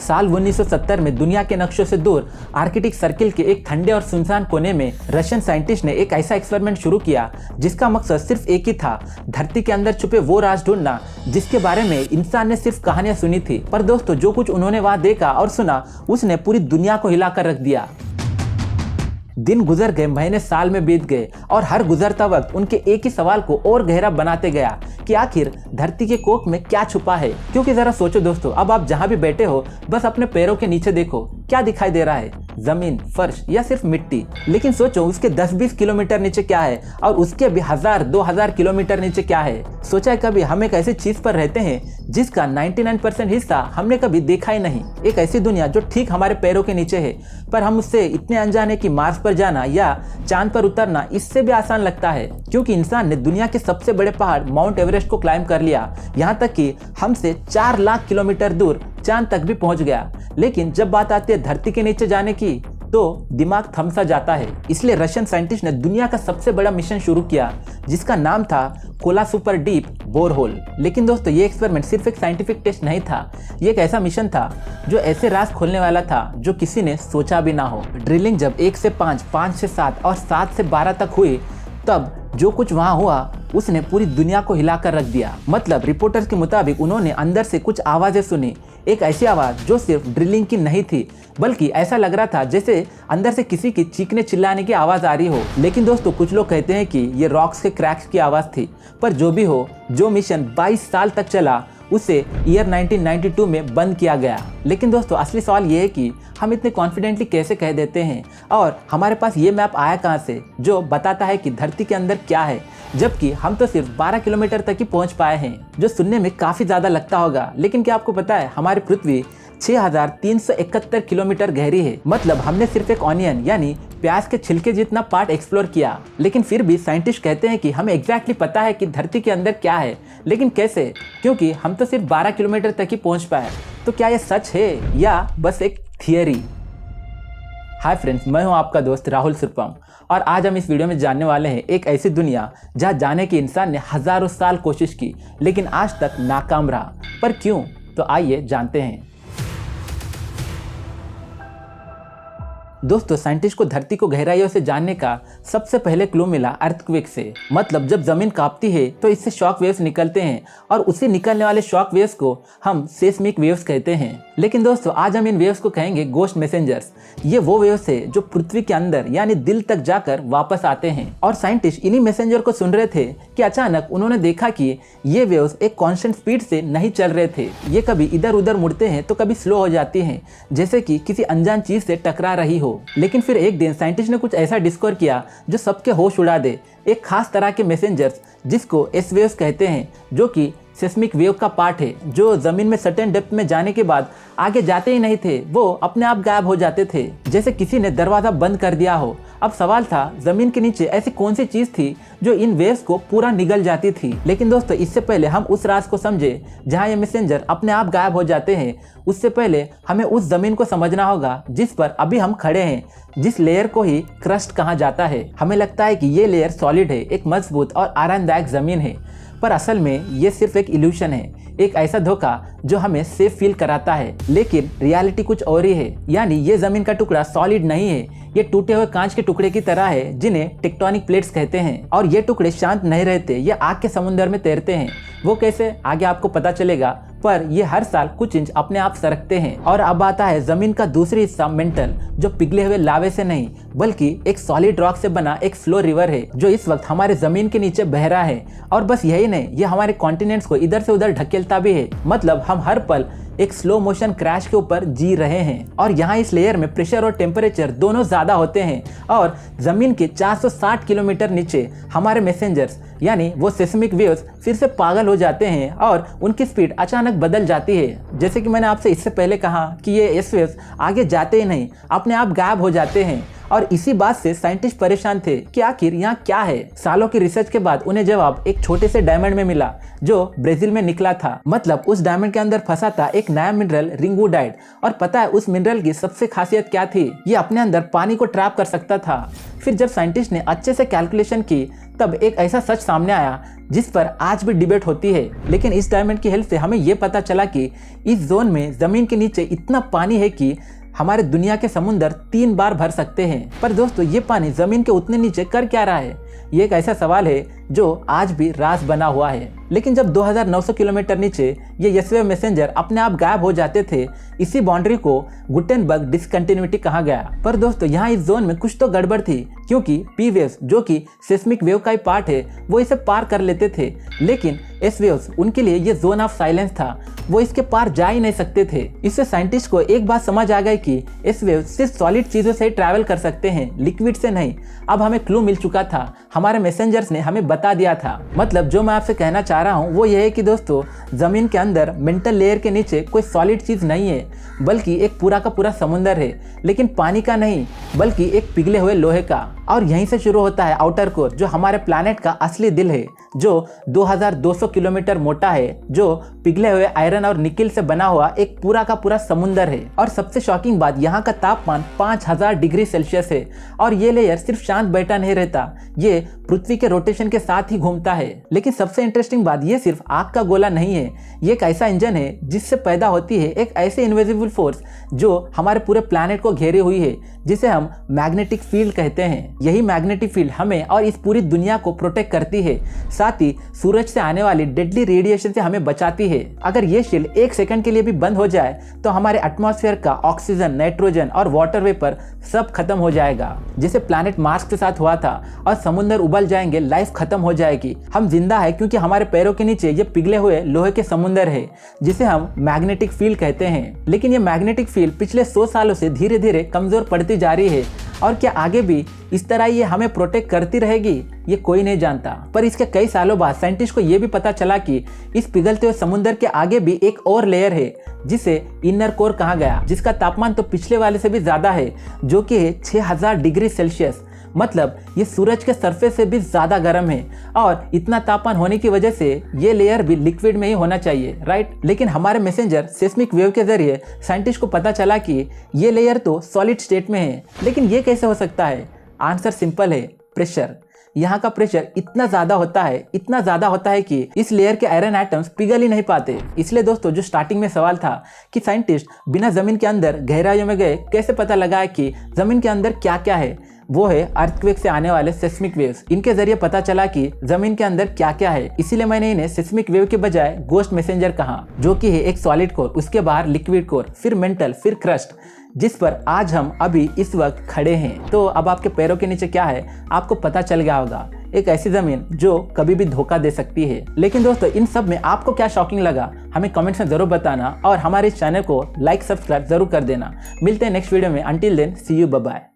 साल 1970 में दुनिया के नक्शों से दूर आर्कटिक सर्किल के एक ठंडे और सुनसान कोने में रशियन साइंटिस्ट ने एक ऐसा एक्सपेरिमेंट शुरू किया जिसका मकसद सिर्फ एक ही था, धरती के अंदर छुपे वो राज ढूंढना जिसके बारे में इंसान ने सिर्फ कहानियां सुनी थी। पर दोस्तों, जो कुछ उन्होंने वहां देखा और सुना उसने पूरी दुनिया को हिलाकर रख दिया। दिन गुजर गए, महीने साल में बीत गए और हर गुजरता वक्त उनके एक ही सवाल को और गहरा बनाते गया कि आखिर धरती के कोख में क्या छुपा है। क्योंकि जरा सोचो दोस्तों, अब आप जहां भी बैठे हो बस अपने पैरों के नीचे देखो, क्या दिखाई दे रहा है? जमीन, फर्श या सिर्फ मिट्टी? लेकिन सोचो उसके 10-20 किलोमीटर नीचे क्या है और उसके भी 1000-2000 किलोमीटर नीचे क्या है। सोचा है कभी हम एक ऐसी चीज पर रहते हैं जिसका 99% हिस्सा हमने कभी देखा ही नहीं। एक ऐसी दुनिया जो ठीक हमारे पैरों के नीचे है, पर हम उससे इतने अनजान है कि मार्स पर जाना या चांद पर उतरना इससे भी आसान लगता है। क्योंकि इंसान ने दुनिया के सबसे बड़े पहाड़ माउंट एवरेस्ट को क्लाइम कर लिया, यहाँ तक कि हमसे 4 लाख किलोमीटर दूर चांद तक भी पहुंच गया। लेकिन जब बात आती है धरती के नीचे जाने की तो दिमाग थम सा जाता है। इसलिए रशियन साइंटिस्ट ने दुनिया का सबसे बड़ा मिशन शुरू किया जिसका नाम था कोला सुपर डीप बोरहोल। लेकिन दोस्तों, ये एक्सपेरिमेंट सिर्फ एक साइंटिफिक टेस्ट नहीं था, ये एक ऐसा मिशन था जो ऐसे राज खोलने वाला था जो किसी ने सोचा भी ना हो। ड्रिलिंग जब 1 से 5, 5 से 7 और 7 से 12 तक हुई, तब जो कुछ वहां हुआ उसने पूरी दुनिया को हिलाकर रख दिया। मतलब रिपोर्टर्स के मुताबिक उन्होंने अंदर से कुछ आवाजें सुनी, एक ऐसी आवाज जो सिर्फ ड्रिलिंग की नहीं थी, बल्कि ऐसा लग रहा था जैसे अंदर से किसी की चीखने चिल्लाने की आवाज आ रही हो। लेकिन दोस्तों, कुछ लोग कहते हैं कि ये रॉक्स के क्रैक्स की आवाज थी। पर जो भी हो, जो मिशन 22 साल तक चला उसे ईयर 1992 में बंद किया गया। लेकिन दोस्तों, असली सवाल ये है कि हम इतने कॉन्फिडेंटली कैसे कह देते हैं और हमारे पास ये मैप आया कहाँ से जो बताता है कि धरती के अंदर क्या है, जबकि हम तो सिर्फ 12 किलोमीटर तक ही पहुंच पाए हैं, जो सुनने में काफी ज्यादा लगता होगा। लेकिन क्या आपको पता है, हमारी पृथ्वी 6371 किलोमीटर गहरी है। मतलब हमने सिर्फ एक ऑनियन यानी प्याज के छिलके जितना पार्ट एक्सप्लोर किया। लेकिन फिर भी साइंटिस्ट कहते हैं कि हमें एग्जैक्टली पता है कि धरती के अंदर क्या है। लेकिन कैसे? क्योंकि हम तो सिर्फ 12 किलोमीटर तक ही पहुंच पाए। तो क्या ये सच है या बस एक थियरी? हाय फ्रेंड्स, मैं हूं आपका दोस्त राहुल सुरपम और आज हम इस वीडियो में जानने वाले हैं एक ऐसी दुनिया जहां जाने की इंसान ने हजारों साल कोशिश की लेकिन आज तक नाकाम रहा। पर क्यों? तो आइए जानते हैं। दोस्तों, साइंटिस्ट को धरती को गहराइयों से जानने का सबसे पहले क्लू मिला अर्थक्वेक से। मतलब जब जमीन कांपती है तो इससे शॉक वेव्स निकलते हैं और उसी निकलने वाले शॉक वेव्स को हम सेस्मिक वेव्स कहते हैं। लेकिन दोस्तों, आज हम इन वेव्स को कहेंगे गोस्ट मैसेंजर्स। ये वो वेव्स है जो पृथ्वी के अंदर यानी दिल तक जाकर वापस आते हैं। और साइंटिस्ट इन्हीं मैसेंजर को सुन रहे थे कि अचानक उन्होंने देखा कि ये वेव्स एक कांस्टेंट स्पीड से नहीं चल रहे थे। ये कभी इधर उधर मुड़ते हैं तो कभी स्लो हो जाती हैं, जैसे कि किसी अनजान चीज से टकरा रही हो। लेकिन फिर एक दिन साइंटिस्ट ने कुछ ऐसा डिस्कवर किया जो सबके होश उड़ा दे। एक खास तरह के मैसेंजर्स जिसको एस वेव्स कहते हैं, जो कि सेस्मिक वेव का पार्ट है, जो जमीन में सर्टेन डेप्थ में जाने के बाद आगे जाते ही नहीं थे, वो अपने आप गायब हो जाते थे, जैसे किसी ने दरवाजा बंद कर दिया हो। अब सवाल था, जमीन के नीचे ऐसी कौन सी चीज थी जो इन वेव्स को पूरा निगल जाती थी। लेकिन दोस्तों, इससे पहले हम उस राज को समझे जहां ये मैसेंजर अपने आप गायब हो जाते हैं, उससे पहले हमें उस जमीन को समझना होगा जिस पर अभी हम खड़े हैं, जिस लेयर को ही क्रस्ट कहा जाता है। हमें लगता है कि ये लेयर सॉलिड है, एक मजबूत और आरामदायक जमीन है, पर असल में ये सिर्फ एक इल्यूशन है, एक ऐसा धोखा जो हमें सेफ फील कराता है। लेकिन रियलिटी कुछ और ही है। यानी ये जमीन का टुकड़ा सॉलिड नहीं है, ये टूटे हुए कांच के टुकड़े की तरह है जिन्हें टेक्टोनिक प्लेट्स कहते हैं। और ये टुकड़े शांत नहीं रहते, ये आग के समुद्र में तैरते हैं। वो कैसे, आगे आपको पता चलेगा, पर ये हर साल कुछ इंच अपने आप सरकते हैं। और अब आता है जमीन का दूसरी हिस्सा मेंटल, जो पिघले हुए लावे से नहीं बल्कि एक सॉलिड रॉक से बना एक फ्लो रिवर है जो इस वक्त हमारे जमीन के नीचे बह रहा है। और बस यही नहीं, ये हमारे कॉन्टिनेंट्स को इधर से उधर ढकेलता भी है। मतलब हम हर पल एक स्लो मोशन क्रैश के ऊपर जी रहे हैं। और यहाँ इस लेयर में प्रेशर और टेम्परेचर दोनों ज्यादा होते हैं। और जमीन के 460 किलोमीटर नीचे हमारे मैसेंजर्स यानी वो सेस्मिक वेव्स फिर से पागल हो जाते हैं और उनकी स्पीड अचानक बदल जाती है। जैसे कि मैंने आपसे इससे पहले कहा कि ये एस वेव्स आगे जाते ही नहीं, अपने आप गायब हो जाते हैं। और इसी बात से साइंटिस्ट परेशान थे कि आखिर यहाँ क्या है। सालों की रिसर्च के बाद उन्हें जवाब एक छोटे से डायमंड में मिला जो ब्राजील में निकला था। मतलब उस डायमंड के अंदर फंसा था एक नया मिनरल रिंगवुडाइट। और पता है उस मिनरल की सबसे खासियत क्या थी? ये अपने अंदर पानी को ट्रैप कर सकता था। फिर जब साइंटिस्ट ने अच्छे से कैलकुलेशन की तब एक ऐसा सच सामने आया जिस पर आज भी डिबेट होती है। लेकिन इस डायमंड की हेल्प से हमें यह पता चला कि इस जोन में जमीन के नीचे इतना पानी है कि हमारे दुनिया के समुंदर 3 बार भर सकते हैं। पर दोस्तों ये पानी जमीन के उतने नीचे कर क्या रहा है? ये एक ऐसा सवाल है जो आज भी राज बना हुआ है। लेकिन जब 2900 किलोमीटर नीचे ये यशवेव मैसेंजर अपने आप गायब हो जाते थे, इसी बाउंड्री को गुटेनबर्ग डिसकंटिन्यूटी कहा गया। पर दोस्तों यहाँ इस जोन में कुछ तो गड़बड़ थी, क्योंकि पी वेव्स जो कि सेस्मिक वेव का ही पार्ट है वो इसे पार कर लेते थे। लेकिन एस वेव्स उनके लिए ये जोन ऑफ साइलेंस था, वो इसके पार जा ही नहीं सकते थे। इससे साइंटिस्ट को एक बात समझ आ गई कि एस वेव सिर्फ सॉलिड चीजों से ही ट्रैवल कर सकते हैं, लिक्विड से नहीं। अब हमें क्लू मिल चुका था, हमारे मैसेंजर्स ने हमें बता दिया था। मतलब जो मैं आपसे कहना चाह रहा हूँ वो ये है कि दोस्तों जमीन के अंदर मेंटल लेयर के नीचे कोई सॉलिड चीज नहीं है, बल्कि एक पूरा का पूरा समुंदर है। लेकिन पानी का नहीं, बल्कि एक पिघले हुए लोहे का। और यहीं से शुरू होता है आउटर कोर, जो हमारे प्लैनेट का असली दिल है, जो 2200 किलोमीटर मोटा है, जो पिघले हुए आयरन और निकिल से बना हुआ एक पूरा का पूरा समुंदर है। और सबसे शॉकिंग बात, यहाँ का तापमान 5000 डिग्री सेल्सियस है। और ये लेयर सिर्फ शांत बैठा नहीं रहता, ये पृथ्वी के रोटेशन के साथ ही घूमता है। लेकिन सबसे इंटरेस्टिंग बात, ये सिर्फ आग का गोला नहीं है, ये एक ऐसा इंजन है जिससे पैदा होती है एक ऐसे इनविजिबल फोर्स जो हमारे पूरे प्लैनेट को घेरे हुई है, जिसे हम मैग्नेटिक फील्ड कहते हैं। यही मैग्नेटिक फील्ड हमें और इस पूरी दुनिया को प्रोटेक्ट करती है, साथ ही सूरज से आने वाली डेडली रेडिएशन से हमें बचाती है। अगर ये शील्ड 1 सेकंड के लिए भी बंद हो जाए तो हमारे एटमॉस्फेयर का ऑक्सीजन, नाइट्रोजन और वाटर वेपर सब खत्म हो जाएगा, जैसे प्लैनेट मार्स के साथ हुआ था। और समुद्र उबल जाएंगे, लाइफ खत्म हो जाएगी। हम जिंदा है क्योंकि हमारे पैरों के नीचे ये पिघले हुए लोहे के समुंदर है, जिसे हम मैग्नेटिक फील्ड कहते हैं। लेकिन ये मैग्नेटिक फील्ड पिछले 100 सालों से धीरे धीरे कमजोर पड़ती जा रही है। और क्या आगे भी इस तरह ये हमें प्रोटेक्ट करती रहेगी, ये कोई नहीं जानता। पर इसके कई सालों बाद साइंटिस्ट को ये भी पता चला कि इस पिघलते हुए समुद्र के आगे भी एक और लेयर है, जिसे इनर कोर कहा गया, जिसका तापमान तो पिछले वाले से भी ज्यादा है, जो कि है 6000 डिग्री सेल्सियस। मतलब ये सूरज के सरफेस से भी ज्यादा गर्म है। और इतना तापमान होने की वजह से ये लेयर भी लिक्विड में ही होना चाहिए, राइट? लेकिन हमारे मैसेंजर सेस्मिक वेव के जरिए साइंटिस्ट को पता चला कि ये लेयर तो सॉलिड स्टेट में है। लेकिन ये कैसे हो सकता है? आंसर सिंपल है, प्रेशर। यहाँ का प्रेशर इतना ज्यादा होता है कि इस लेयर के आयरन एटम्स पिघल ही नहीं पाते। इसलिए दोस्तों जो स्टार्टिंग में सवाल था कि साइंटिस्ट बिना जमीन के अंदर गहराइयों में गए कैसे पता लगाया कि जमीन के अंदर क्या क्या है, वो है अर्थक्वेक से आने वाले सेस्मिक वेव्स। इनके जरिए पता चला कि जमीन के अंदर क्या क्या है। इसीलिए मैंने इन्हें सेस्मिक वेव के बजाय गोस्ट मैसेंजर कहा, जो कि है एक सॉलिड कोर, उसके बाहर लिक्विड कोर, फिर मेंटल, फिर क्रस्ट, जिस पर आज हम अभी इस वक्त खड़े हैं। तो अब आपके पैरों के नीचे क्या है आपको पता चल गया होगा, एक ऐसी जमीन जो कभी भी धोखा दे सकती है। लेकिन दोस्तों इन सब में आपको क्या शॉकिंग लगा हमें कमेंट्स में जरूर बताना, और हमारे इस चैनल को लाइक सब्सक्राइब जरूर कर देना। मिलते हैं नेक्स्ट वीडियो में। Until then see you, bye bye.